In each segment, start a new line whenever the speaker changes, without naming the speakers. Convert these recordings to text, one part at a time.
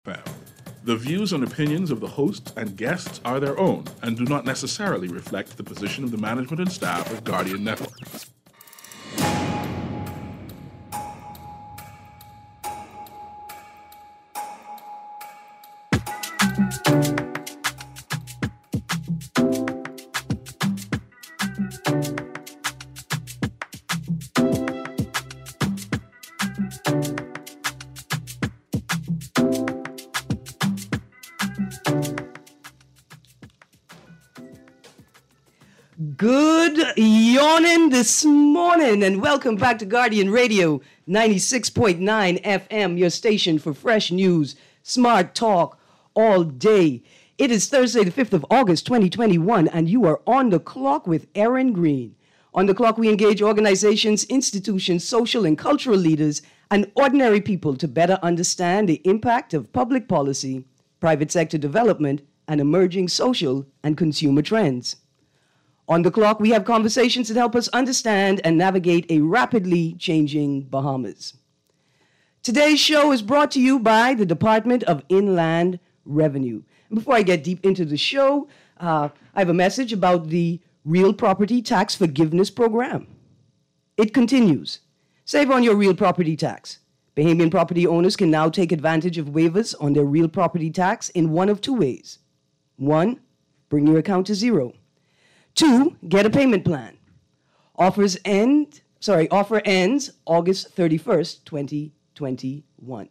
FM. The views and opinions of the hosts and guests are their own and do not necessarily reflect the position of the management and staff of Guardian Network.
Good yawning this morning, and welcome back to Guardian Radio 96.9 FM, your station for fresh news, smart talk all day. It is Thursday, the 5th of August, 2021, and you are on the clock with Erin Greene. On the clock, we engage organizations, institutions, social and cultural leaders, and ordinary people to better understand the impact of public policy, private sector development, and emerging social and consumer trends. On the clock, we have conversations that help us understand and navigate a rapidly changing Bahamas. Today's show is brought to you by the Department of Inland Revenue. And before I get deep into the show, I have a message about the Real Property Tax Forgiveness Program. It continues. Save on your real property tax. Bahamian property owners can now take advantage of waivers on their real property tax in one of two ways. One, bring your account to zero. Two, get a payment plan. Offer ends August 31st, 2021.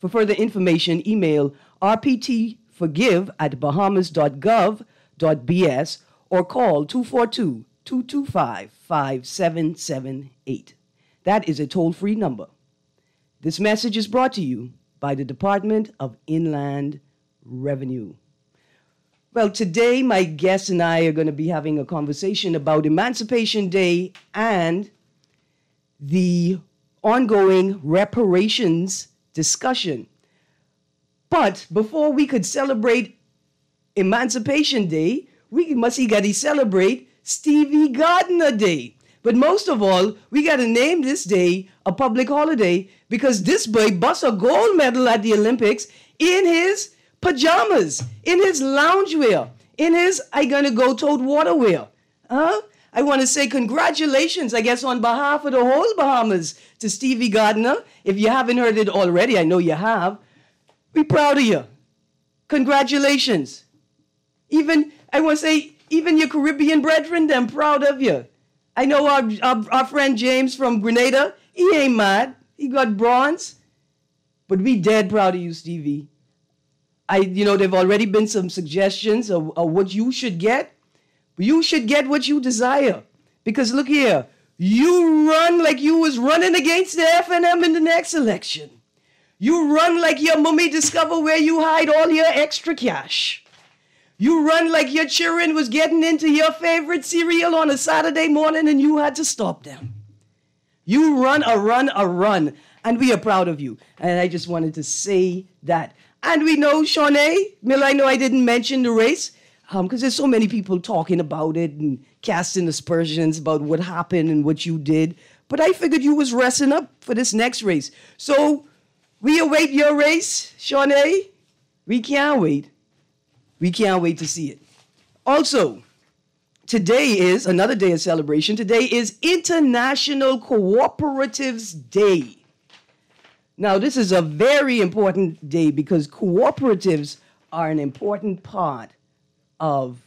For further information, email rptforgive@bahamas.gov.bs or call 242-225-5778. That is a toll-free number. This message is brought to you by the Department of Inland Revenue. Well, today my guest and I are going to be having a conversation about Emancipation Day and the ongoing reparations discussion. But before we could celebrate Emancipation Day, we must celebrate Stevie Gardner Day. But most of all, we got to name this day a public holiday because this boy bust a gold medal at the Olympics in his pajamas, in his loungewear, in his I gonna go tote water wear. I want to say congratulations, I guess, on behalf of the whole Bahamas to Stevie Gardner. If you haven't heard it already, I know you have. We're proud of you. Congratulations. Even, I want to say, even your Caribbean brethren, them proud of you. I know our friend James from Grenada, he ain't mad. He got bronze. But we dead proud of you, Stevie. There've already been some suggestions of what you should get. You should get what you desire. Because look here, you run like you was running against the FNM in the next election. You run like your mummy discovered where you hide all your extra cash. You run like your children was getting into your favorite cereal on a Saturday morning and you had to stop them. You run a run, and we are proud of you. And I just wanted to say that. And we know Shawnee Miller, I know I didn't mention the race because there's so many people talking about it and casting aspersions about what happened and what you did. But I figured you was resting up for this next race. So we await your race, Shawnee. We can't wait. We can't wait to see it. Also, today is another day of celebration. Today is International Cooperatives Day. Now, this is a very important day because cooperatives are an important part of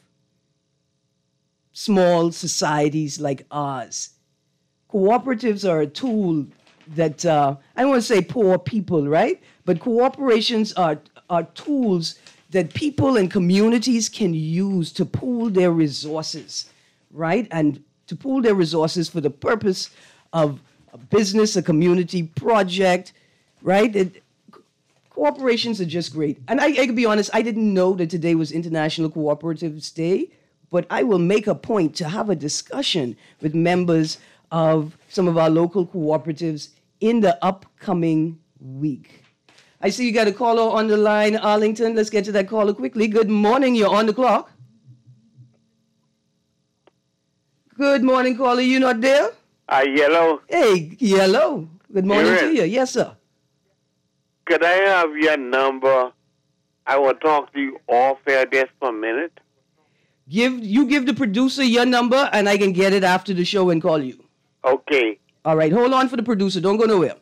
small societies like ours. Cooperatives are a tool that, I don't want to say poor people, right? But cooperations are tools that people and communities can use to pool their resources, right? And to pool their resources for the purpose of a business, a community project, right? Cooperations are just great. And I can be honest, I didn't know that today was International Cooperatives Day, but I will make a point to have a discussion with members of some of our local cooperatives in the upcoming week. I see you got a caller on the line, Arlington. Let's get to that caller quickly. Good morning, you're on the clock. Good morning, caller, you not there?
Yellow.
Hey, Yellow. Good morning
Erin.
to you. Yes, sir.
Could I have your number? I will talk to you off air just for a minute.
Give the producer your number, and I can get it after the show and call you.
Okay.
All right, hold on for the producer. Don't go nowhere.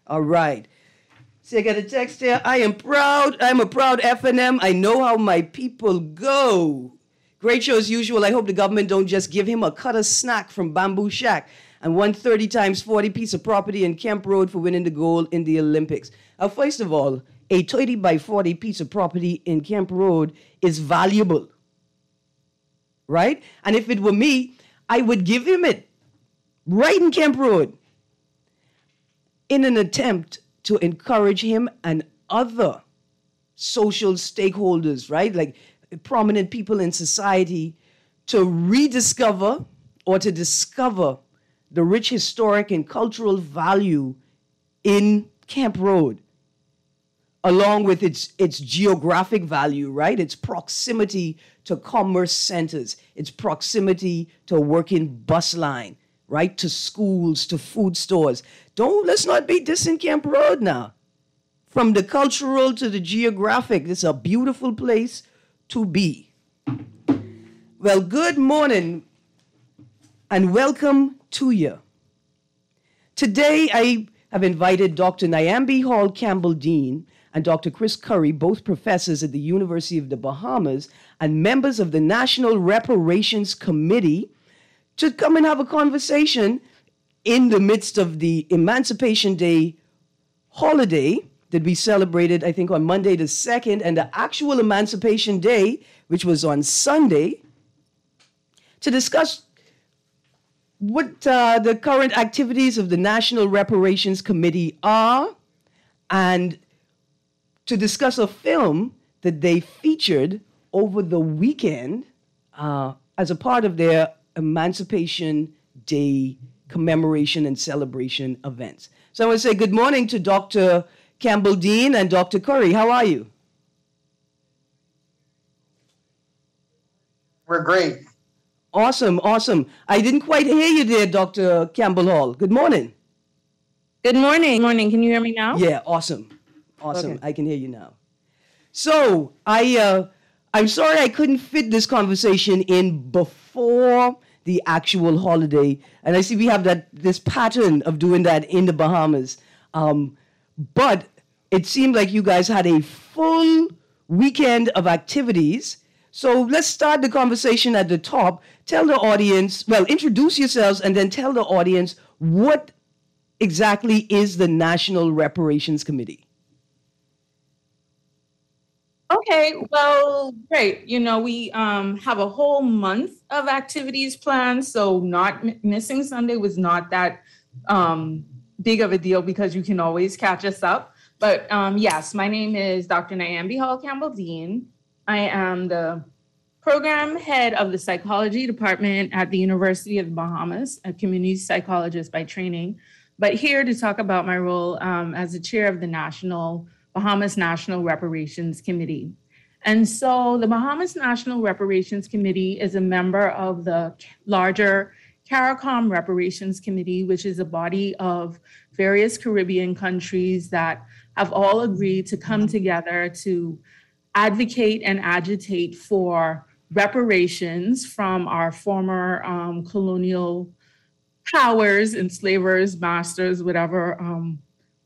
All right. See, I got a text here. I am proud. I'm a proud FNM. I know how my people go. Great show as usual. I hope the government don't just give him a cutter snack from Bamboo Shack and 130 times 40 piece of property in Kemp Road for winning the gold in the Olympics. First of all, a 30 by 40 piece of property in Kemp Road is valuable, right? And if it were me, I would give him it right in Kemp Road in an attempt to encourage him and other social stakeholders, right? Like prominent people in society to rediscover or to discover the rich historic and cultural value in Kemp Road, along with its geographic value, right? Its proximity to commerce centers, its proximity to a working bus line, right? To schools, to food stores. Let's not be dissing Kemp Road now. From the cultural to the geographic, it's a beautiful place to be. Well, good morning and welcome to you. Today, I have invited Dr. Nyambi Hall Campbell-Dean and Dr. Chris Curry, both professors at the University of the Bahamas and members of the National Reparations Committee, to come and have a conversation in the midst of the Emancipation Day holiday that we celebrated, I think, on Monday the 2nd, and the actual Emancipation Day, which was on Sunday, to discuss what the current activities of the National Reparations Committee are, and to discuss a film that they featured over the weekend as a part of their Emancipation Day commemoration and celebration events. So I want to say good morning to Dr. Campbell-Dean and Dr. Curry. How are you?
We're great.
Awesome, awesome. I didn't quite hear you there, Dr. Campbell-Hall. Good morning.
Good morning. Morning. Can you hear me now?
Yeah, awesome. Awesome.
Okay.
I can hear you now. So I'm sorry I couldn't fit this conversation in before the actual holiday. And I see we have this pattern of doing that in the Bahamas. But it seemed like you guys had a full weekend of activities. So let's start the conversation at the top. Tell the audience, introduce yourselves and then tell the audience what exactly is the National Reparations Committee.
Okay, well, great. We have a whole month of activities planned, so not missing Sunday was not that big of a deal because you can always catch us up. But yes, my name is Dr. Nyambi Hall Campbell-Dean. I am the program head of the psychology department at the University of the Bahamas, a community psychologist by training, but here to talk about my role as the chair of the Bahamas National Reparations Committee. And so the Bahamas National Reparations Committee is a member of the larger CARICOM Reparations Committee, which is a body of various Caribbean countries that have all agreed to come together to advocate and agitate for reparations from our former colonial powers, enslavers, masters, whatever.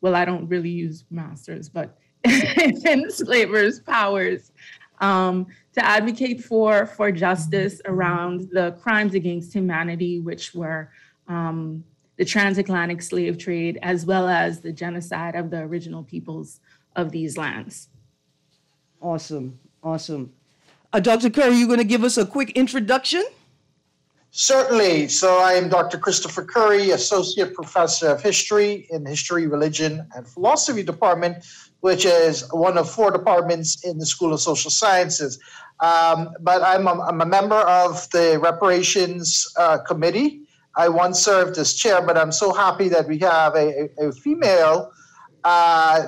I don't really use masters, but enslavers' powers, to advocate for justice around the crimes against humanity, which were the transatlantic slave trade, as well as the genocide of the original peoples of these lands.
Awesome, awesome. Dr. Curry, you going to give us a quick introduction?
Certainly. So I am Dr. Christopher Curry, Associate Professor of History in the History, Religion, and Philosophy Department, which is one of 4 departments in the School of Social Sciences. But I'm a member of the Reparations Committee. I once served as chair, but I'm so happy that we have a female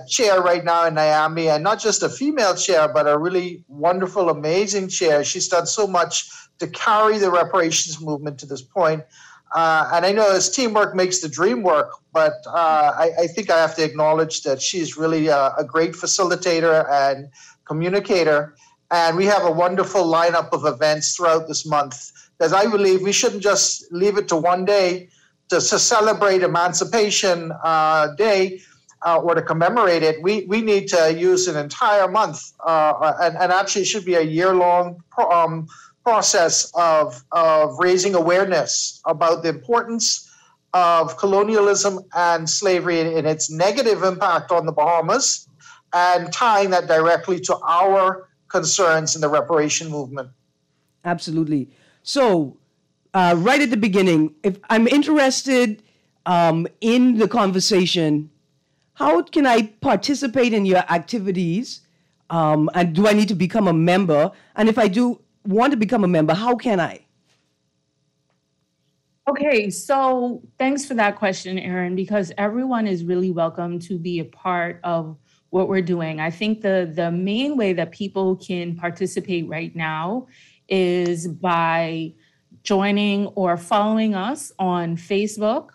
chair right now in Miami, and not just a female chair, but a really wonderful, amazing chair. She's done so much to carry the reparations movement to this point. And I know as teamwork makes the dream work, but I think I have to acknowledge that she's really a great facilitator and communicator. And we have a wonderful lineup of events throughout this month, because I believe we shouldn't just leave it to one day to celebrate Emancipation Day or to commemorate it. We need to use an entire month, and actually it should be a year-long process of raising awareness about the importance of colonialism and slavery and its negative impact on the Bahamas, and tying that directly to our concerns in the reparation movement.
Absolutely. So, right at the beginning, if I'm interested in the conversation, how can I participate in your activities? And do I need to become a member? And if I do want to become a member, how can I?
Okay, so thanks for that question, Erin, because everyone is really welcome to be a part of what we're doing. I think the main way that people can participate right now is by joining or following us on Facebook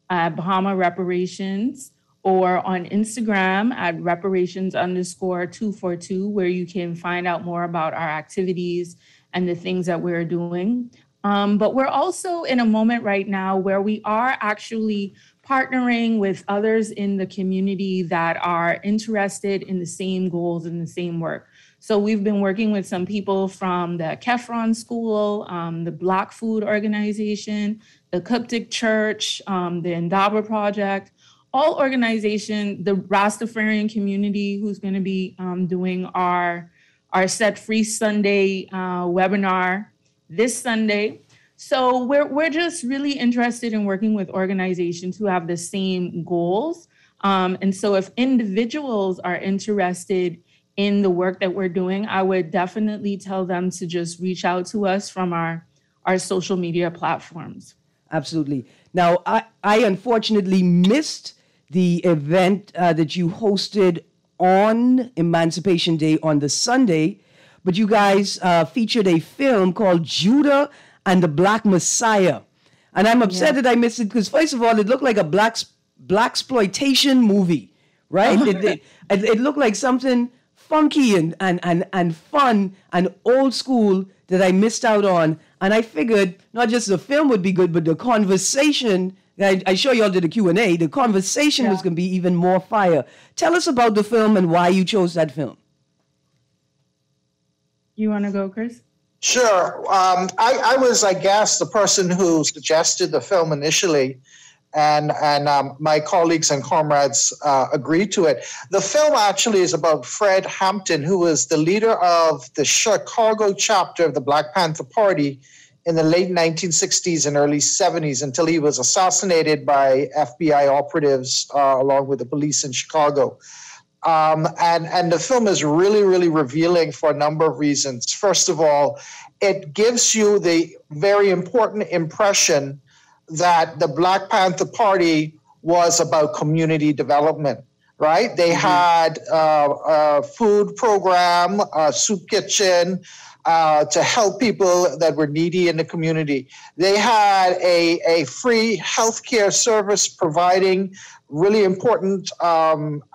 at Bahama Reparations, or on Instagram at reparations_242, where you can find out more about our activities and the things that we're doing. But we're also in a moment right now where we are actually partnering with others in the community that are interested in the same goals and the same work. So we've been working with some people from the Kefron School, the Black Food Organization, the Coptic Church, the Indaba Project, all organizations, the Rastafarian community, who's going to be doing our Set Free Sunday webinar this Sunday. So we're just really interested in working with organizations who have the same goals. And so if individuals are interested in the work that we're doing, I would definitely tell them to just reach out to us from our social media platforms.
Absolutely. Now, I unfortunately missed the event that you hosted on Emancipation Day on the Sunday, but you guys featured a film called Judah and the Black Messiah. And I'm upset that I missed it because, first of all, it looked like a blaxploitation movie, right? It looked like something funky and fun and old school that I missed out on. And I figured not just the film would be good, but the conversation, I show you all did the Q&A, the conversation was going to be even more fire. Tell us about the film and why you chose that film.
You want to go, Chris?
Sure. I was, I guess, the person who suggested the film initially, and my colleagues and comrades agreed to it. The film actually is about Fred Hampton, who was the leader of the Chicago chapter of the Black Panther Party in the late 1960s and early 70s until he was assassinated by FBI operatives along with the police in Chicago. And the film is really, really revealing for a number of reasons. First of all, it gives you the very important impression that the Black Panther Party was about community development, right? They had a food program, a soup kitchen, to help people that were needy in the community. They had a free healthcare service providing really important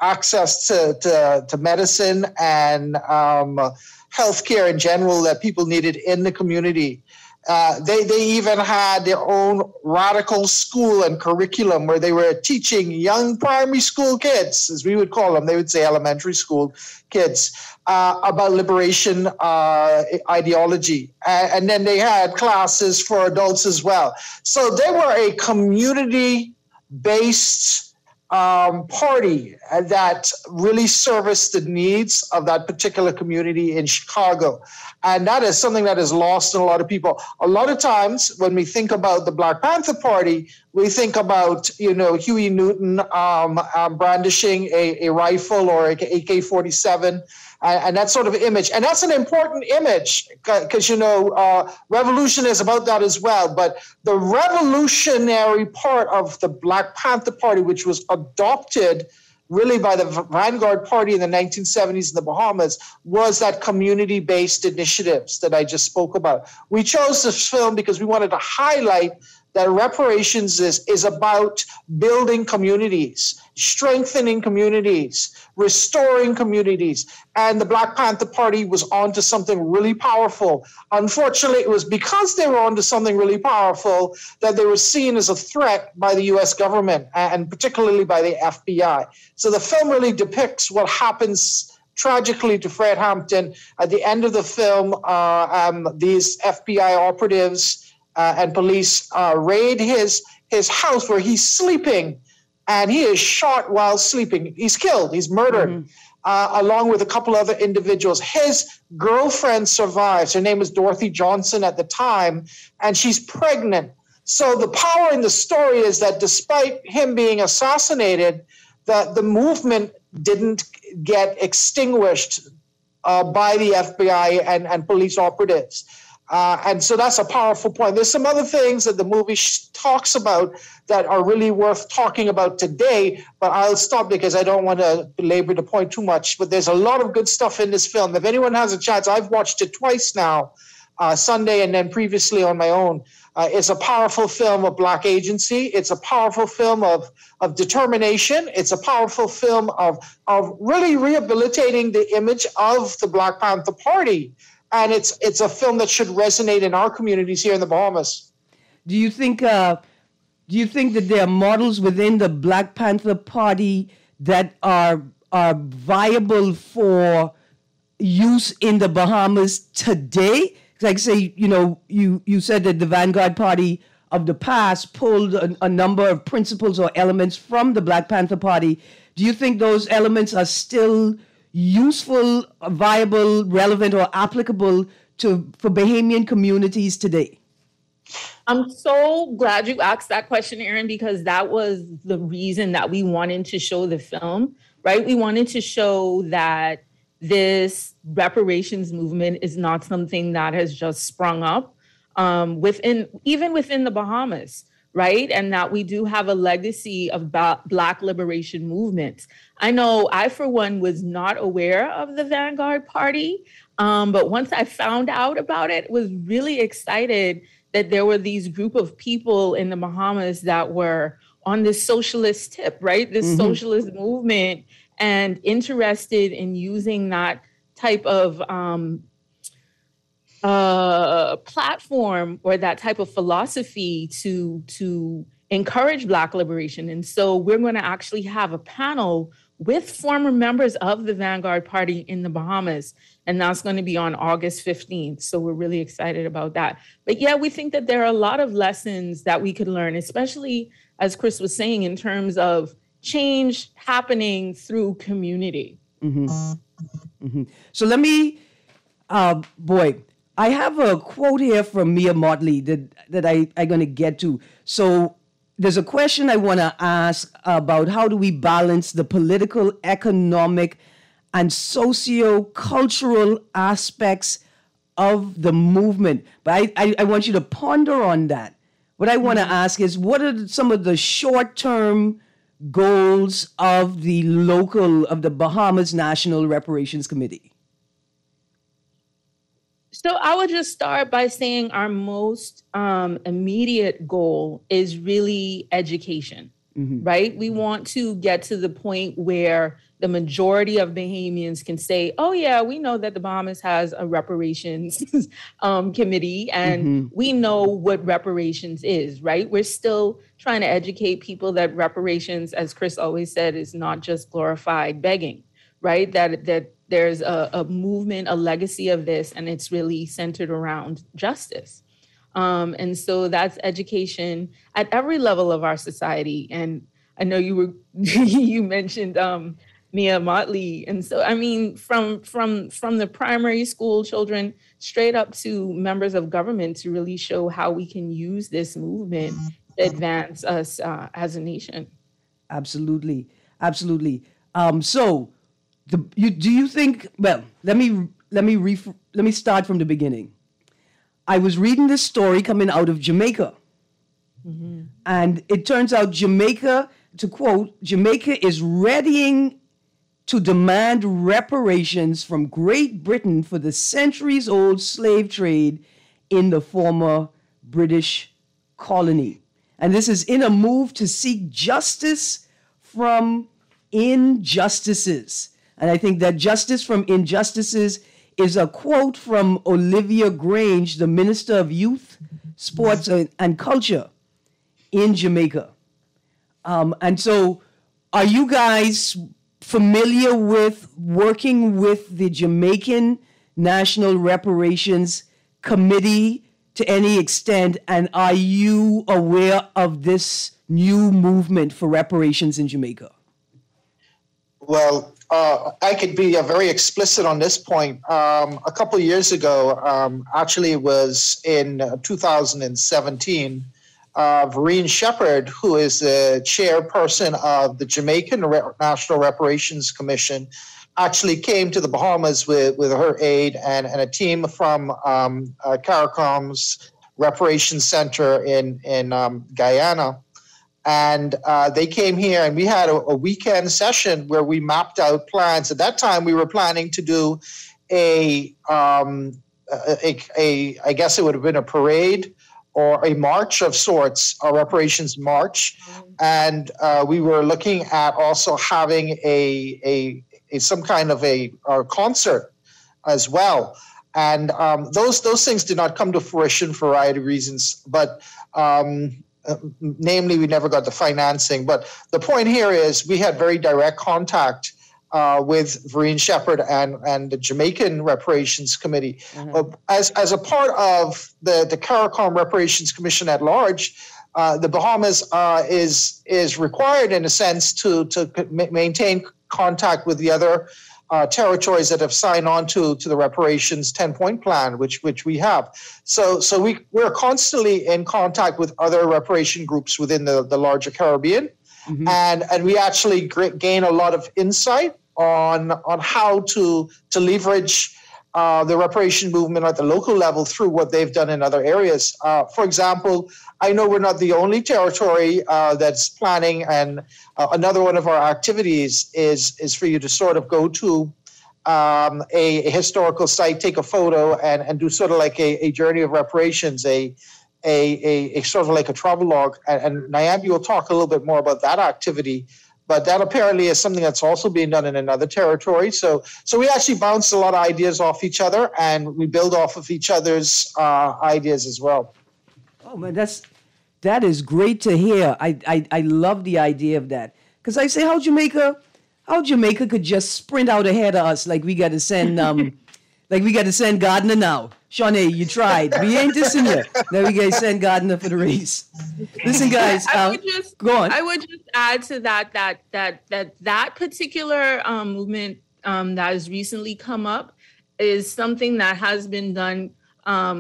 access to medicine and healthcare in general that people needed in the community. They even had their own radical school and curriculum where they were teaching young primary school kids, as we would call them, they would say elementary school kids, about liberation ideology. And then they had classes for adults as well. So they were a community-based party that really serviced the needs of that particular community in Chicago. And that is something that is lost in a lot of people. A lot of times when we think about the Black Panther Party, we think about, Huey Newton brandishing a rifle or an AK-47 and that sort of image. And that's an important image because, revolution is about that as well. But the revolutionary part of the Black Panther Party, which was adopted really by the Vanguard Party in the 1970s in the Bahamas, was that community-based initiatives that I just spoke about. We chose this film because we wanted to highlight that reparations is about building communities, strengthening communities, restoring communities. And the Black Panther Party was onto something really powerful. Unfortunately, it was because they were onto something really powerful that they were seen as a threat by the US government, and particularly by the FBI. So the film really depicts what happens tragically to Fred Hampton. At the end of the film, these FBI operatives and police raid his house where he's sleeping, and he is shot while sleeping. He's killed. He's murdered, along with a couple other individuals. His girlfriend survives. Her name is Dorothy Johnson at the time, and she's pregnant. So the power in the story is that despite him being assassinated, the movement didn't get extinguished by the FBI and police operatives. And so that's a powerful point. There's some other things that the movie talks about that are really worth talking about today, but I'll stop because I don't want to belabor the point too much. But there's a lot of good stuff in this film. If anyone has a chance, I've watched it twice now, Sunday and then previously on my own. It's a powerful film of Black agency. It's a powerful film of determination. It's a powerful film of really rehabilitating the image of the Black Panther Party. And it's a film that should resonate in our communities here in the Bahamas.
Do you think that there are models within the Black Panther Party that are viable for use in the Bahamas today? Like, say, you said that the Vanguard Party of the past pulled a number of principles or elements from the Black Panther Party. Do you think those elements are still useful, viable, relevant, or applicable for Bahamian communities today?
I'm so glad you asked that question, Erin, because that was the reason that we wanted to show the film, right? We wanted to show that this reparations movement is not something that has just sprung up within the Bahamas, right? And that we do have a legacy of Black liberation movements. I know I, for one, was not aware of the Vanguard Party, but once I found out about it, was really excited that there were these group of people in the Bahamas that were on this socialist tip, right? This socialist movement, and interested in using that type of platform or that type of philosophy to encourage Black liberation. And so we're going to actually have a panel with former members of the Vanguard Party in the Bahamas, and that's going to be on August 15th. So we're really excited about that. But yeah, we think that there are a lot of lessons that we could learn, especially, as Chris was saying, in terms of change happening through community.
So let me, I have a quote here from Mia Motley that I'm going to get to. So there's a question I want to ask about how do we balance the political, economic, and socio-cultural aspects of the movement. But I want you to ponder on that. What I want to ask is, what are some of the short-term goals of the Bahamas National Reparations Committee?
So I would just start by saying our most immediate goal is really education, right? We want to get to the point where the majority of Bahamians can say, oh yeah, we know that the Bahamas has a reparations committee, and we know what reparations is, right? We're still trying to educate people that reparations, as Chris always said, is not just glorified begging, right? That there's a movement, a legacy of this, and it's really centered around justice. And so that's education at every level of our society. And I know you mentioned Mia Motley. And so, I mean, from the primary school children straight up to members of government to really show how we can use this movement to advance us as a nation.
Absolutely. Absolutely. So do you think, well, let me start from the beginning. I was reading this story coming out of Jamaica. And it turns out Jamaica, to quote, Jamaica is readying to demand reparations from Great Britain for the centuries-old slave trade in the former British colony. And this is in a move to seek justice from injustices. And I think that justice from injustices is a quote from Olivia Grange, the Minister of Youth, Sports and Culture in Jamaica. And so are you guys familiar with working with the Jamaican National Reparations Committee to any extent? And are you aware of this new movement for reparations in Jamaica?
Well, I could be very explicit on this point. A couple of years ago, actually it was in 2017, Greene Shepherd, who is the chairperson of the Jamaican National Reparations Commission, actually came to the Bahamas with her aide and a team from CARICOM's Reparations Center in Guyana. And they came here and we had a weekend session where we mapped out plans. At that time, we were planning to do I guess it would have been a parade or a march of sorts, a reparations march. And we were looking at also having some kind of a concert as well. And those things did not come to fruition for a variety of reasons, but namely, we never got the financing. But the point here is we had very direct contact with Greene Shepherd and the Jamaican Reparations Committee. Mm-hmm. As a part of the CARICOM Reparations Commission at large, the Bahamas is required in a sense to maintain contact with the other territories that have signed on to the reparations 10-point plan, which we have. So we're constantly in contact with other reparation groups within the larger Caribbean. Mm-hmm. And we actually gain a lot of insight on how to leverage the reparation movement at the local level through what they've done in other areas. For example, I know we're not the only territory that's planning, and another one of our activities is for you to sort of go to a historical site, take a photo, and do sort of like a journey of reparations, a sort of like a travelogue. And Nyambi will talk a little bit more about that activity. But that apparently is something that's also being done in another territory. So we actually bounce a lot of ideas off each other, and we build off of each other's ideas as well.
Oh man, that is great to hear. I love the idea of that, because I say how Jamaica could just sprint out ahead of us, like we got to send Gardner now. Shawnee, you tried. We ain't dissing you. Now we got to send Gardner for the race. Listen, guys. Go on.
I would just add to that particular movement that has recently come up is something that has been done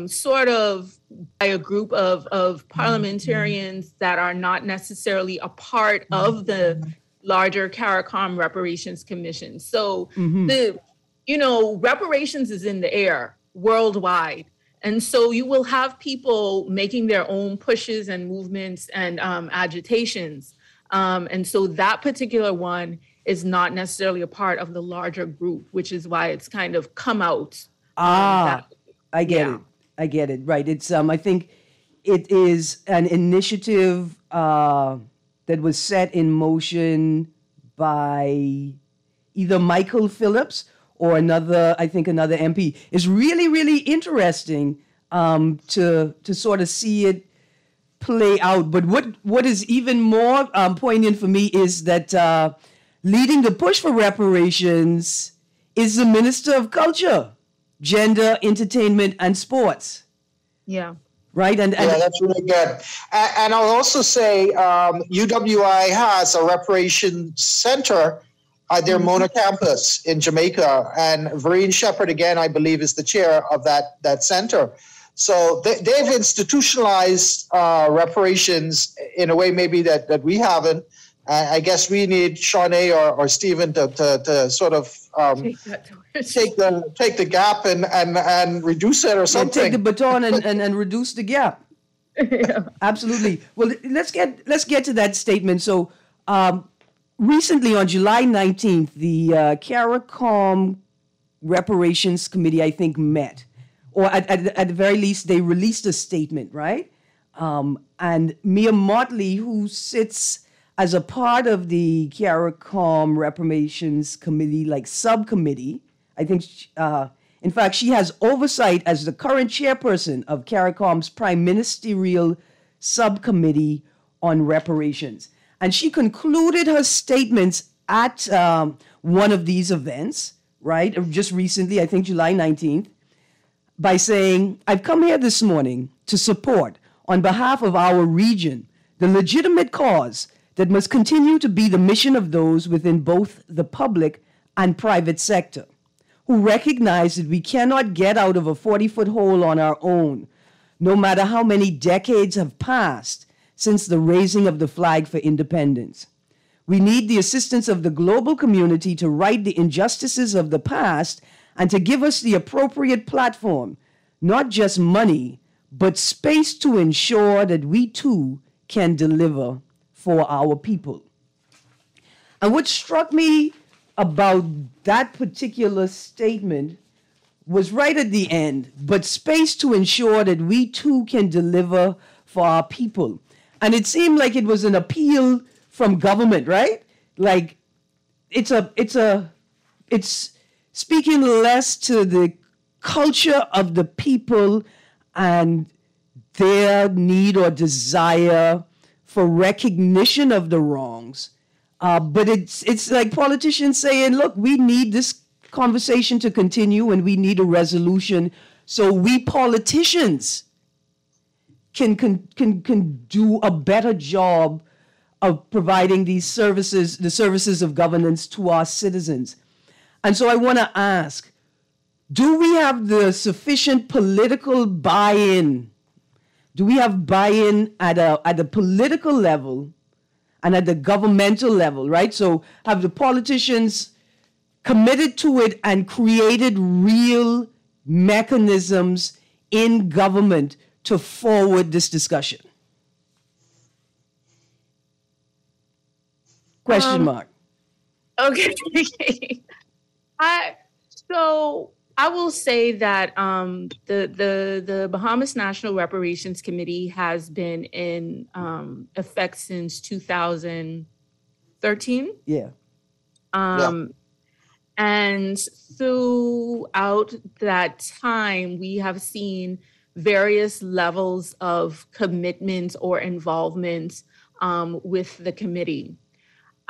sort of by a group of parliamentarians that are not necessarily a part of the larger CARICOM Reparations Commission. So reparations is in the air worldwide. And so you will have people making their own pushes and movements and agitations. And so that particular one is not necessarily a part of the larger group, which is why it's kind of come out.
I get it. I get it. Right. It's I think it is an initiative that was set in motion by either Michael Phillips or another MP. It's really, really interesting to sort of see it play out. But what is even more poignant for me is that leading the push for reparations is the Minister of Culture, Gender, Entertainment, and Sports.
Yeah.
Right? And
yeah, that's really good. And I'll also say UWI has a reparations center at their Mona campus in Jamaica. And Greene Shepherd, again, I believe, is the chair of that center. So they've institutionalized reparations in a way maybe that we haven't. I guess we need Shawnee or Stephen to sort of take the gap and reduce it or something.
Take the baton and reduce the gap.
Yeah.
Absolutely. Well, let's get to that statement. So recently on July 19th, the CARICOM Reparations Committee, I think, met. Or at the very least, they released a statement, right? And Mia Motley, who sits as a part of the CARICOM Reparations Committee, like subcommittee. I think, in fact, she has oversight as the current chairperson of CARICOM's Prime Ministerial Subcommittee on Reparations. And she concluded her statements at one of these events, right, just recently, I think July 19th, by saying, I've come here this morning to support, on behalf of our region, the legitimate cause that must continue to be the mission of those within both the public and private sector, who recognize that we cannot get out of a 40-foot hole on our own, no matter how many decades have passed since the raising of the flag for independence. We need the assistance of the global community to right the injustices of the past and to give us the appropriate platform, not just money, but space to ensure that we too can deliver for our people. And what struck me about that particular statement was right at the end, but space to ensure that we too can deliver for our people. And it seemed like it was an appeal from government, right? Like it's speaking less to the culture of the people and their need or desire for recognition of the wrongs. But it's like politicians saying, look, we need this conversation to continue and we need a resolution so we politicians can do a better job of providing these services, the services of governance to our citizens. And so I want to ask, do we have the sufficient political buy-in? Do we have buy-in at a political level and at the governmental level, right? So have the politicians committed to it and created real mechanisms in government to forward this discussion? Question mark.
Okay. So I will say that the Bahamas National Reparations Committee has been in effect since 2013.
Yeah.
And throughout that time, we have seen various levels of commitment or involvement with the committee.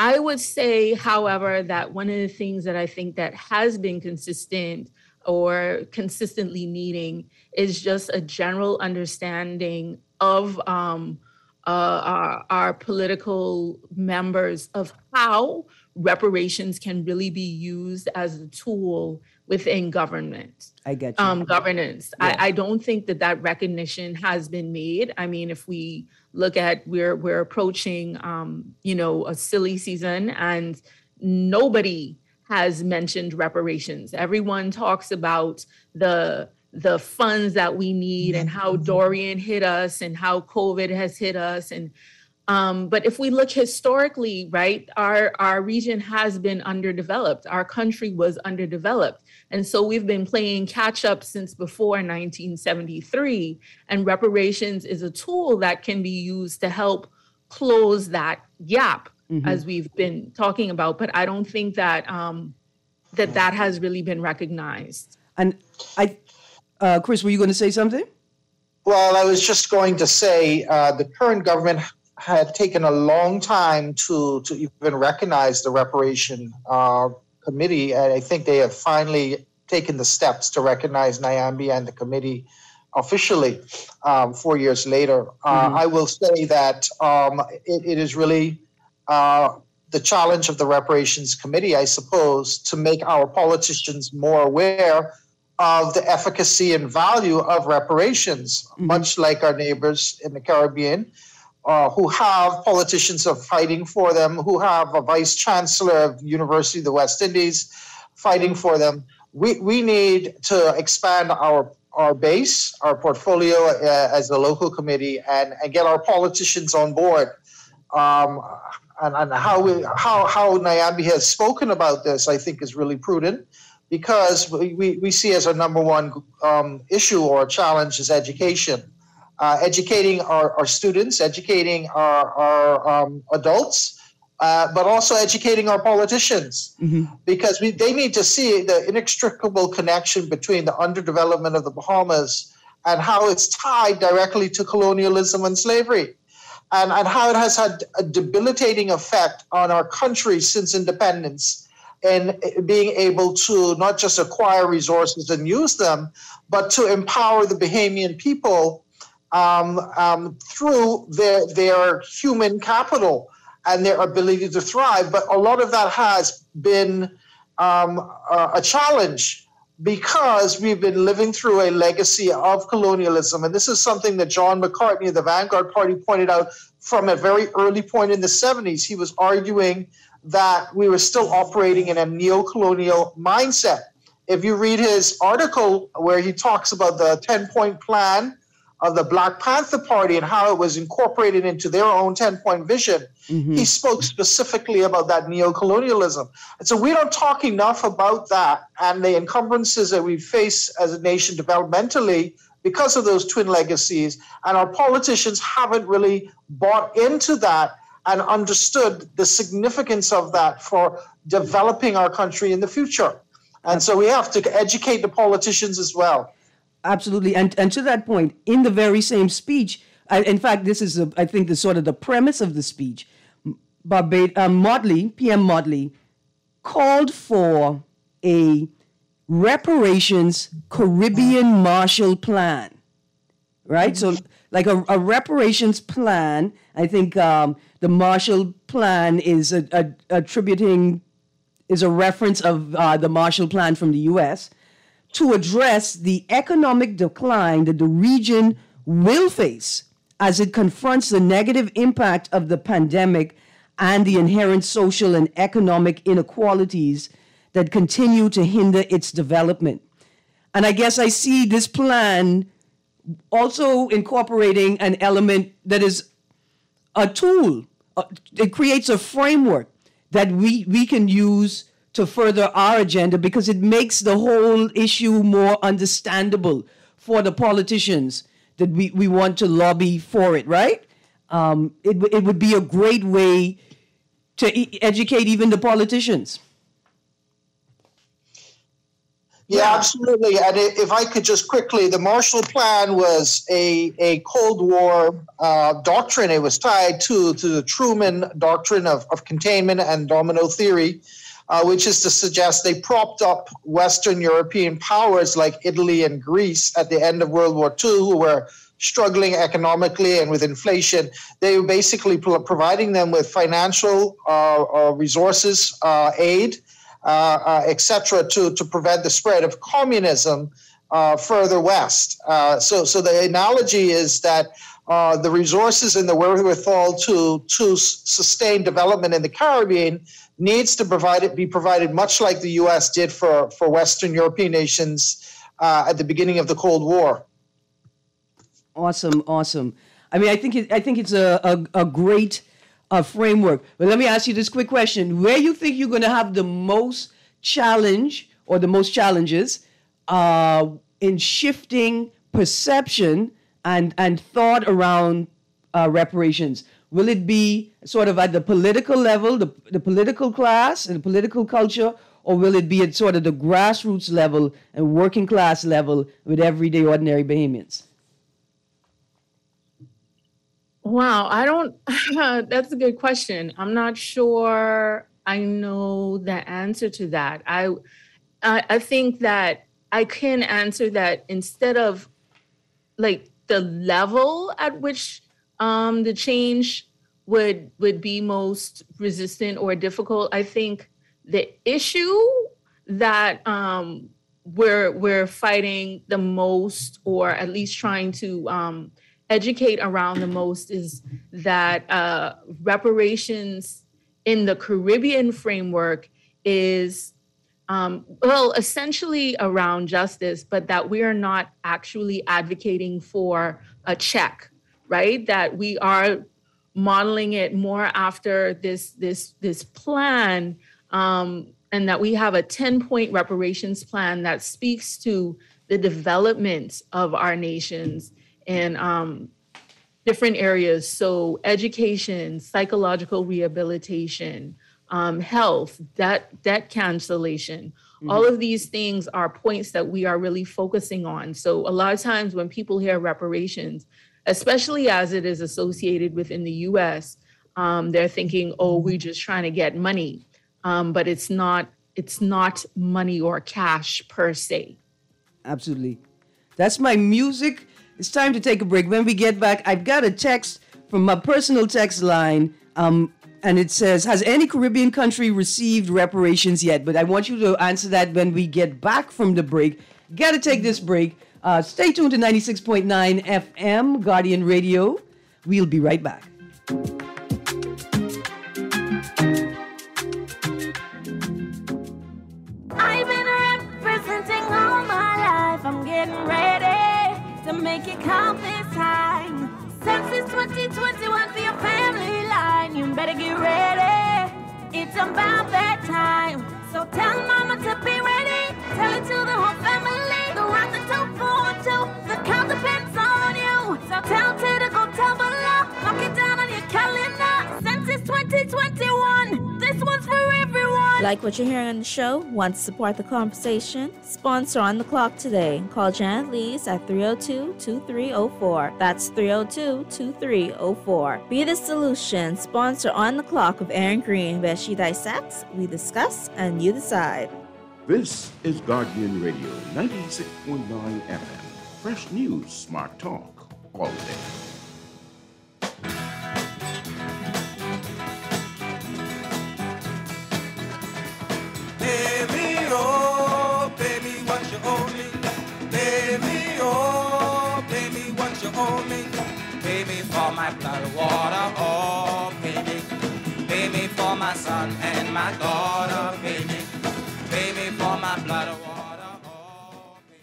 I would say, however, that one of the things that I think that has been consistent or consistently needing is just a general understanding of our political members of how reparations can really be used as a tool within government.
I get you.
Governance. Yeah. I don't think that recognition has been made. I mean, if we look at we're approaching a silly season and nobody has mentioned reparations. Everyone talks about the funds that we need and how Dorian hit us and how COVID has hit us. And but if we look historically, right, our region has been underdeveloped. Our country was underdeveloped. And so we've been playing catch up since before 1973. And reparations is a tool that can be used to help close that gap, as we've been talking about. But I don't think that that has really been recognized.
And Chris, were you going to say something?
Well, I was just going to say the current government had taken a long time to even recognize the reparation committee. And I think they have finally taken the steps to recognize NIAMBI and the committee officially 4 years later. I will say that it is really the challenge of the reparations committee, I suppose, to make our politicians more aware of the efficacy and value of reparations, much like our neighbors in the Caribbean, who have politicians are fighting for them, who have a vice chancellor of University of the West Indies fighting for them. We need to expand our base, our portfolio as a local committee, and get our politicians on board. And how NIAMBI has spoken about this, I think, is really prudent, because we see as our number one issue or challenge is education. educating our students, educating our adults, but also educating our politicians, because they need to see the inextricable connection between the underdevelopment of the Bahamas and how it's tied directly to colonialism and slavery, and how it has had a debilitating effect on our country since independence, and being able to not just acquire resources and use them, but to empower the Bahamian people through their human capital and their ability to thrive. But a lot of that has been a challenge, because we've been living through a legacy of colonialism. And this is something that John McCartney of the Vanguard Party pointed out from a very early point in the 70s. He was arguing that we were still operating in a neo-colonial mindset. If you read his article where he talks about the 10-point plan of the Black Panther Party and how it was incorporated into their own 10-point vision, he spoke specifically about that neo-colonialism. And so we don't talk enough about that and the encumbrances that we face as a nation developmentally because of those twin legacies. And our politicians haven't really bought into that and understood the significance of that for developing our country in the future. And so we have to educate the politicians as well.
Absolutely. And to that point, in the very same speech, in fact, this is, I think, the sort of the premise of the speech, PM Motley, called for a reparations Caribbean Marshall Plan, right? So like a reparations plan, I think the Marshall Plan is is a reference of the Marshall Plan from the U.S., to address the economic decline that the region will face as it confronts the negative impact of the pandemic and the inherent social and economic inequalities that continue to hinder its development. And I guess I see this plan also incorporating an element that is a tool. It creates a framework that we can use to further our agenda, because it makes the whole issue more understandable for the politicians that we want to lobby for it, right? It would be a great way to educate even the politicians.
Yeah, absolutely. And if I could just quickly, the Marshall Plan was a Cold War doctrine. It was tied to the Truman doctrine of containment and domino theory, which is to suggest they propped up Western European powers like Italy and Greece at the end of World War II, who were struggling economically and with inflation. They were basically providing them with financial resources, aid, etc., to prevent the spread of communism further west. So the analogy is that the resources and the wherewithal to sustain development in the Caribbean needs to be provided much like the U.S. did for Western European nations at the beginning of the Cold War.
Awesome. I mean, I think it's a great framework. But let me ask you this quick question: where you think you're going to have the most challenge or the most challenges in shifting perception and thought around reparations? Will it be sort of at the political level, the political class and the political culture, or will it be at sort of the grassroots level and working class level with everyday ordinary Bahamians?
Wow, that's a good question. I'm not sure I know the answer to that. I think that I can answer that instead of like the level at which the change would be most resistant or difficult. I think the issue that we're fighting the most, or at least trying to educate around the most, is that reparations in the Caribbean framework is essentially around justice, but that we are not actually advocating for a check, right? That we are modeling it more after this plan, and that we have a 10-point reparations plan that speaks to the development of our nations in different areas. So education, psychological rehabilitation, health, debt cancellation. All of these things are points that we are really focusing on. So a lot of times when people hear reparations, especially as it is associated within the US, they're thinking, oh, we're just trying to get money. But it's not money or cash per se.
Absolutely. That's my music. It's time to take a break. When we get back, I've got a text from my personal text line, and it says, has any Caribbean country received reparations yet? But I want you to answer that when we get back from the break. Got to take this break. Stay tuned to 96.9 FM, Guardian Radio. We'll be right back.
I've been representing all my life. I'm getting ready to make it count this time. Census 2021 for your family line. You better get ready. It's about that time. So tell mama to be ready. Tell it to the whole family. The rock the 242. The count depends on you. So tell Ted to go tell below. Mark it down on your calendar. Census 2021. This one's for everyone.
Like what you're hearing on the show? Want to support the conversation? Sponsor On the Clock today. Call Janet Lees at 302-2304. That's 302-2304. Be the solution. Sponsor On the Clock with Erin Greene, where she dissects, we discuss, and you decide.
This is Guardian Radio, 96.9 FM. Fresh news, smart talk, all day.
Pay me, oh, pay me what you owe me. Pay me, oh, pay me what you owe me. Pay me for my blood, water, oh, pay me. Pay me for my son and my daughter, pay me. Pay me for my blood, water, oh, pay me.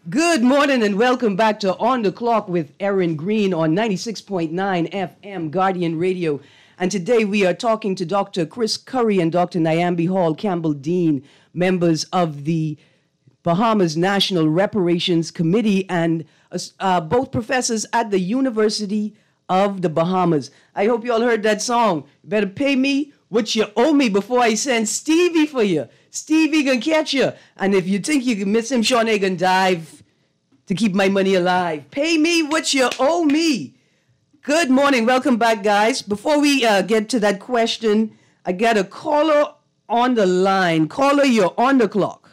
Good morning and welcome back to On the Clock with Erin Greene on 96.9 FM, Guardian Radio. And today we are talking to Dr. Chris Curry and Dr. Nyambi Hall Campbell-Dean, members of the Bahamas National Reparations Committee and both professors at the University of the Bahamas. I hope you all heard that song. You better pay me what you owe me before I send Stevie for you. Stevie gonna catch you. And if you think you can miss him, Sean gonna dive to keep my money alive. Pay me what you owe me. Good morning. Welcome back, guys. Before we get to that question, I got a caller on the line. Caller, you're on the clock.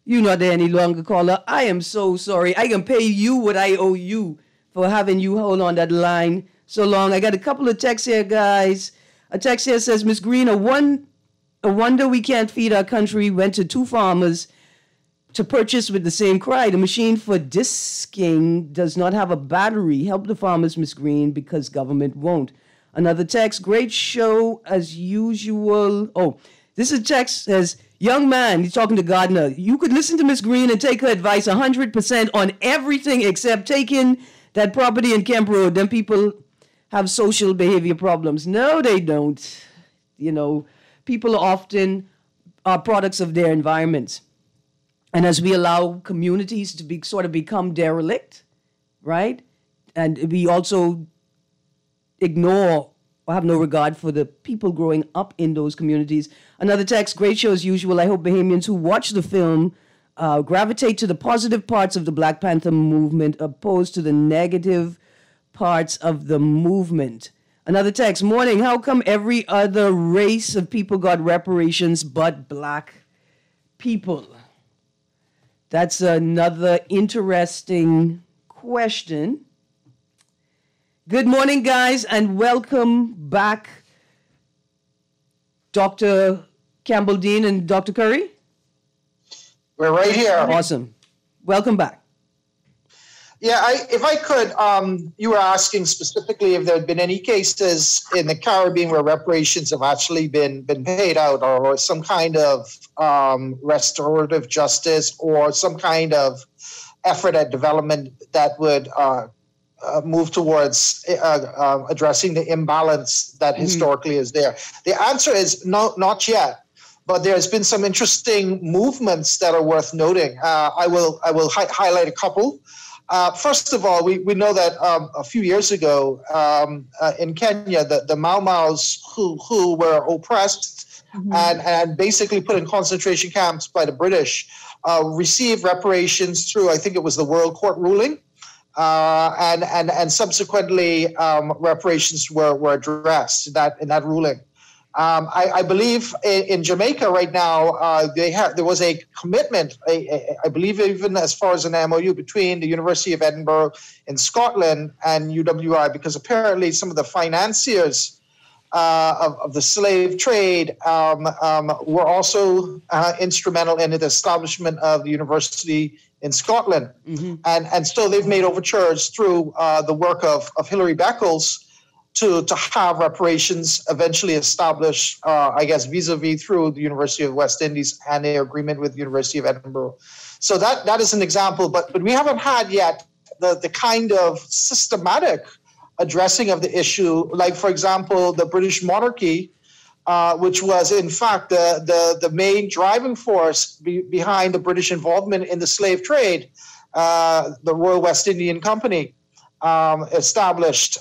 You're not there any longer, caller. I am so sorry. I can pay you what I owe you for having you hold on that line so long. I got a couple of texts here, guys. A text here says, Miss Greene, a wonder we can't feed our country. Went to two farmers to purchase with the same cry. The machine for disking does not have a battery. Help the farmers, Miss Greene, because government won't. Another text, great show as usual. Oh, this is a text says, young man, he's talking to Gardner. You could listen to Miss Greene and take her advice 100% on everything except taking that property in Kemp Road. Then people have social behavior problems. No, they don't. You know, people often are products of their environments. And as we allow communities to become derelict, right? And we also ignore or have no regard for the people growing up in those communities. Another text, great show as usual. I hope Bahamians who watch the film gravitate to the positive parts of the Black Panther movement opposed to the negative parts of the movement. Another text, morning, how come every other race of people got reparations but Black people? That's another interesting question. Good morning, guys, and welcome back, Dr. Campbell-Dean and Dr. Curry.
We're right here.
Awesome. Welcome back.
Yeah, if I could, you were asking specifically if there had been any cases in the Caribbean where reparations have actually been paid out, or some kind of restorative justice, or some kind of effort at development that would move towards addressing the imbalance that historically is there. The answer is no, not yet. but there's been some interesting movements that are worth noting. I will highlight a couple. First of all, we know that a few years ago in Kenya, the Mau Maus who were oppressed and basically put in concentration camps by the British received reparations through, I think it was the World Court ruling, and subsequently reparations were addressed in that ruling. I believe in Jamaica right now, there was a commitment, I believe even as far as an MOU between the University of Edinburgh in Scotland and UWI, because apparently some of the financiers of the slave trade were also instrumental in the establishment of the university in Scotland. And so they've made overtures through the work of Hilary Beckles to have reparations eventually established, I guess, vis-a-vis through the University of West Indies and their agreement with the University of Edinburgh. So that is an example, but we haven't had yet the kind of systematic addressing of the issue, like, for example, the British monarchy, which was, in fact, the main driving force behind the British involvement in the slave trade. The Royal West Indian Company established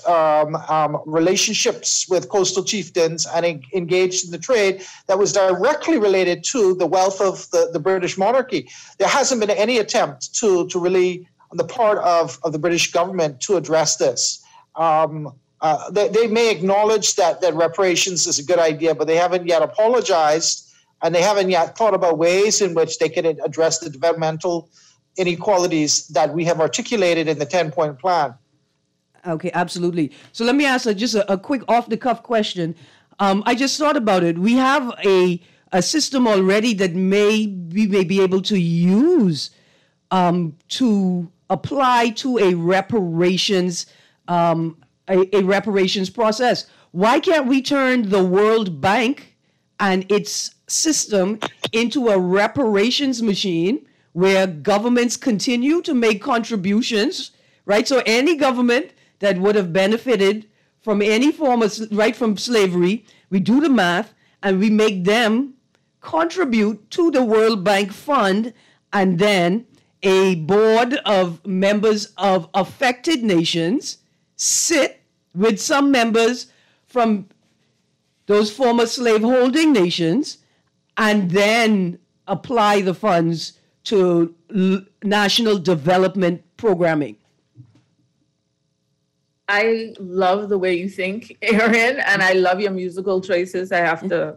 relationships with coastal chieftains and engaged in the trade that was directly related to the wealth of the British monarchy. There hasn't been any attempt to really, on the part of the British government, to address this. They may acknowledge that reparations is a good idea, but they haven't yet apologized, and they haven't yet thought about ways in which they can address the developmental inequalities that we have articulated in the 10-point plan.
Okay, absolutely. So let me ask just a quick off-the-cuff question. I just thought about it. We have a system already that we may be able to use to apply to a reparations process. Why can't we turn the World Bank and its system into a reparations machine where governments continue to make contributions, right? So any government that would have benefited from any form of, right, from slavery, we do the math and we make them contribute to the World Bank Fund, and then a board of members of affected nations sit with some members from those former slaveholding nations and then apply the funds to national development programming.
I love the way you think, Erin, and I love your musical choices. I have to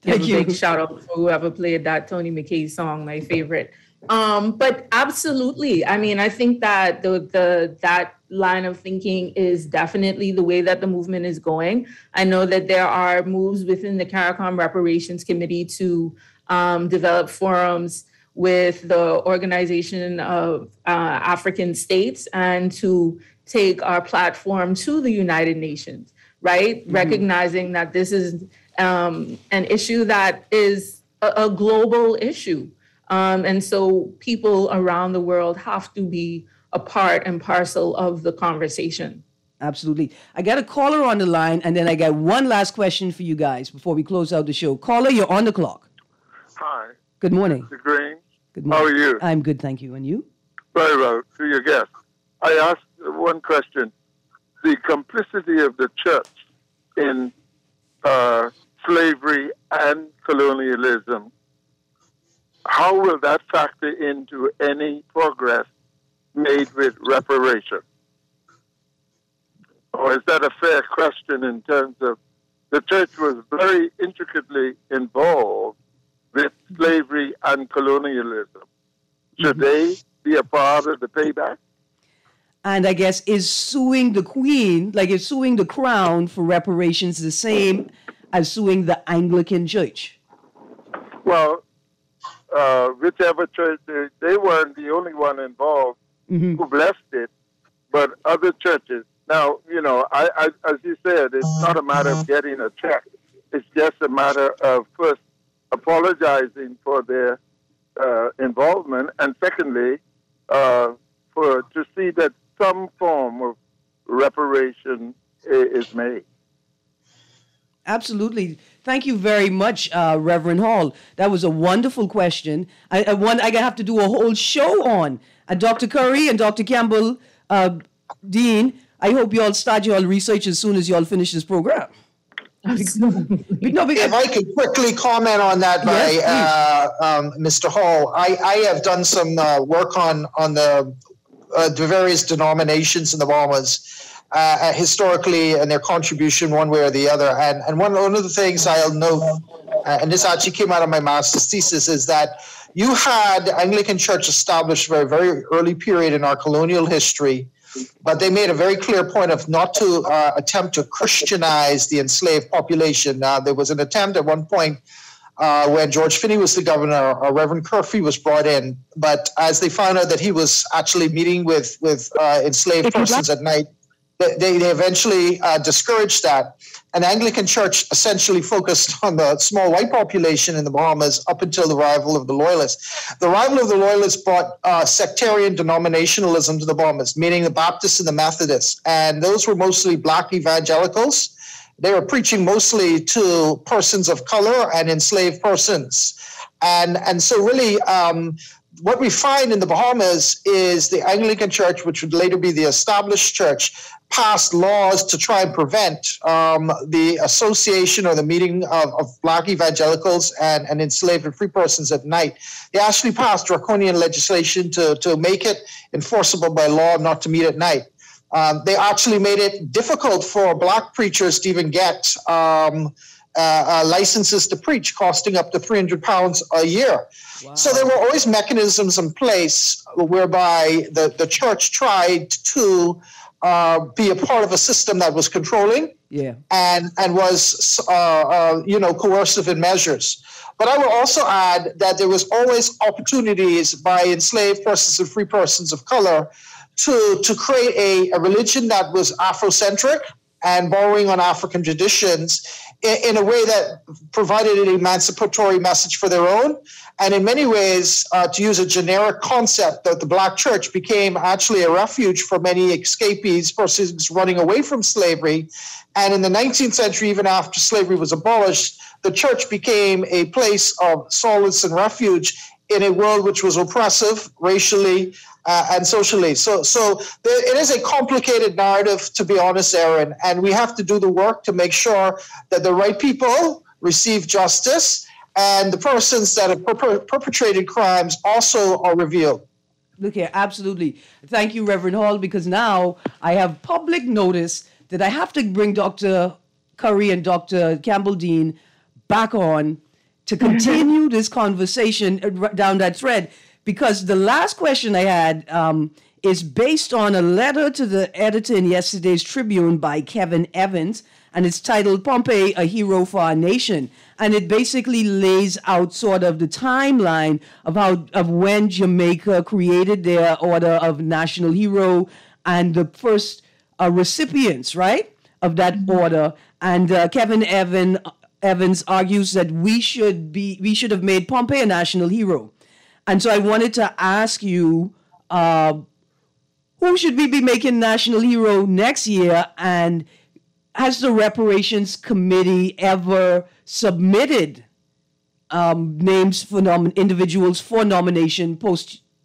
give a big shout out for whoever played that Tony McKay song, my favorite. But absolutely, I mean, I think that that line of thinking is definitely the way that the movement is going. I know that there are moves within the CARICOM Reparations Committee to develop forums with the Organization of African States and to take our platform to the United Nations, right? Mm-hmm. Recognizing that this is an issue that is a global issue. And so people around the world have to be a part and parcel of the conversation.
Absolutely. I got a caller on the line, and then I got one last question for you guys before we close out the show. Caller, you're on the clock.
Hi.
Good morning.
Mr. Greene.
Good morning.
How are you?
I'm good, thank you. And you?
Very well. To your guest. I asked one question. The complicity of the church in slavery and colonialism, how will that factor into any progress made with reparation? Or is that a fair question in terms of the church was very intricately involved with slavery and colonialism? Should they be a part of the payback?
And I guess, is suing the Queen, like is suing the Crown for reparations the same as suing the Anglican Church?
Well, whichever church, they weren't the only one involved who blessed it, but other churches. Now, you know, I, as you said, it's not a matter of getting a check. It's just a matter of first apologizing for their involvement, and secondly, to see that some form of reparation is made.
Absolutely. Thank you very much, Reverend Hall. That was a wonderful question. I have to do a whole show on. Dr. Curry and Dr. Campbell, Dean, I hope you all start your research as soon as you all finish this program.
If I could quickly comment on that Mr. Hall, I have done some work on the various denominations in the Bahamas. Historically and their contribution one way or the other. And one of the things I'll note, and this actually came out of my master's thesis, is that you had the Anglican Church established for a very early period in our colonial history, but they made a very clear point of not to attempt to Christianize the enslaved population. There was an attempt at one point when George Finney was the governor, Reverend Curfew was brought in, but as they found out that he was actually meeting with enslaved persons at night, they eventually discouraged that. And the Anglican Church essentially focused on the small white population in the Bahamas up until the arrival of the Loyalists. The arrival of the Loyalists brought sectarian denominationalism to the Bahamas, meaning the Baptists and the Methodists. And those were mostly black evangelicals. They were preaching mostly to persons of color and enslaved persons. And so really, what we find in the Bahamas is the Anglican Church, which would later be the established church, passed laws to try and prevent the association or the meeting of black evangelicals and enslaved and free persons at night. They actually passed draconian legislation to make it enforceable by law not to meet at night. They actually made it difficult for black preachers to even get licenses to preach, costing up to £300 a year. Wow. So there were always mechanisms in place whereby the church tried to be a part of a system that was controlling and was coercive in measures. But I will also add that there was always opportunities by enslaved persons and free persons of color to create a religion that was Afrocentric and borrowing on African traditions in a way that provided an emancipatory message for their own. And in many ways, to use a generic concept, that the black church became actually a refuge for many escapees, persons running away from slavery. And in the 19th century, even after slavery was abolished, the church became a place of solace and refuge in a world which was oppressive racially and socially. So it is a complicated narrative, to be honest, Erin, and we have to do the work to make sure that the right people receive justice and the persons that have perpetrated crimes also are revealed.
Look here, absolutely. Thank you, Reverend Hall, because now I have public notice that I have to bring Dr. Curry and Dr. Campbell Dean back on to continue this conversation down that thread, because the last question I had is based on a letter to the editor in yesterday's Tribune by Kevin Evans, and it's titled Pompey, a Hero for Our Nation. And it basically lays out sort of the timeline of when Jamaica created their Order of National Hero and the first recipients, right, of that order. And Kevin Evans argues that we should have made Pompey a national hero. And so I wanted to ask you, who should we be making national hero next year? And has the Reparations Committee ever submitted names for individuals for nomination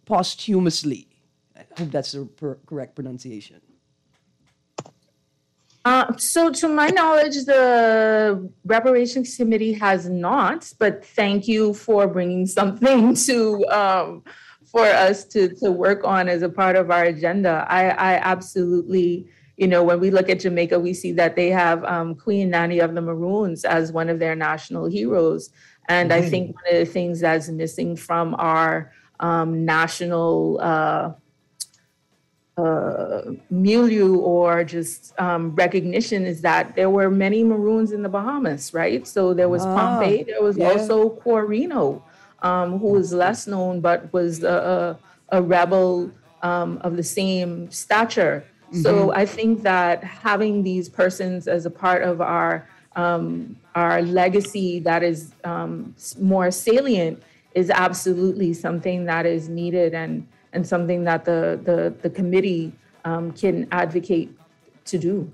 posthumously? I hope that's the correct pronunciation.
So to my knowledge, the Reparations Committee has not, but thank you for bringing something to for us to work on as a part of our agenda. I absolutely, when we look at Jamaica, we see that they have Queen Nanny of the Maroons as one of their national heroes. And I think one of the things that's missing from our national milieu or just recognition is that there were many Maroons in the Bahamas, right? So there was Pompey, there was also Corino, who was less known but was a rebel of the same stature. So I think that having these persons as a part of our legacy that is more salient is absolutely something that is needed and something that the committee can advocate to do.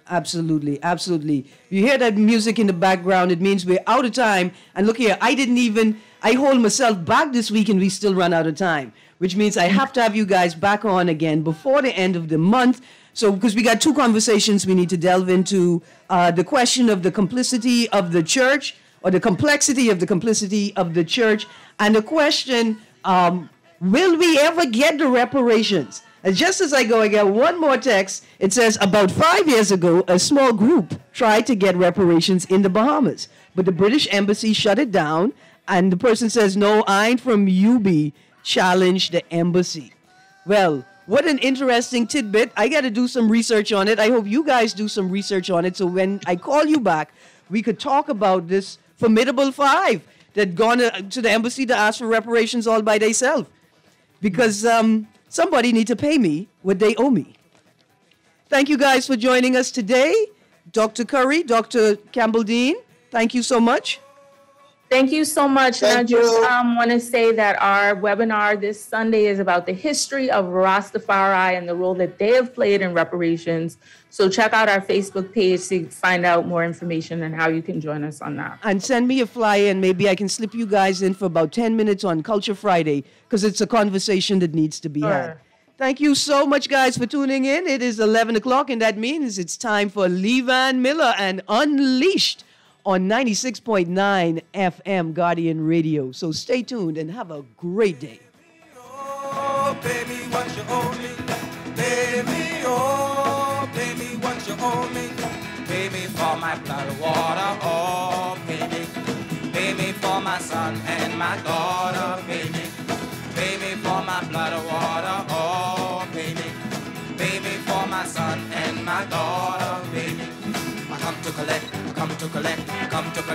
Absolutely, absolutely. You hear that music in the background, it means we're out of time. And look here, I hold myself back this week and we still run out of time, which means I have to have you guys back on again before the end of the month. So, because we got two conversations we need to delve into, the question of the complicity of the church, or the complexity of the church, and the question, will we ever get the reparations? And just as I go, I get one more text. It says, about 5 years ago, a small group tried to get reparations in the Bahamas, but the British embassy shut it down. And the person says, no, I ain't from UB, challenge the embassy. Well, what an interesting tidbit. I got to do some research on it. I hope you guys do some research on it. So when I call you back, we could talk about this formidable five that gone to the embassy to ask for reparations all by themselves. Because somebody need to pay me what they owe me. Thank you guys for joining us today. Dr. Curry, Dr. Campbell-Dean, thank you so much.
Thank you so much. And I just want to say that our webinar this Sunday is about the history of Rastafari and the role that they have played in reparations. So check out our Facebook page to find out more information and how you can join us on that.
And send me a flyer and maybe I can slip you guys in for about 10 minutes on Culture Friday, because it's a conversation that needs to be had. Thank you so much, guys, for tuning in. It is 11 o'clock, and that means it's time for Levan Miller and Unleashed on 96.9 FM Guardian Radio. So stay tuned and have a great day.
Oh, pay me what you owe me. Pay me, oh, pay me what you owe me. Pay me for my blood, water, oh, pay me. Pay me for my son and my daughter, pay me. Pay me for my blood, water, oh, pay me. Pay me for my son and my daughter, pay me. I come to collect, I come to collect, I come to collect.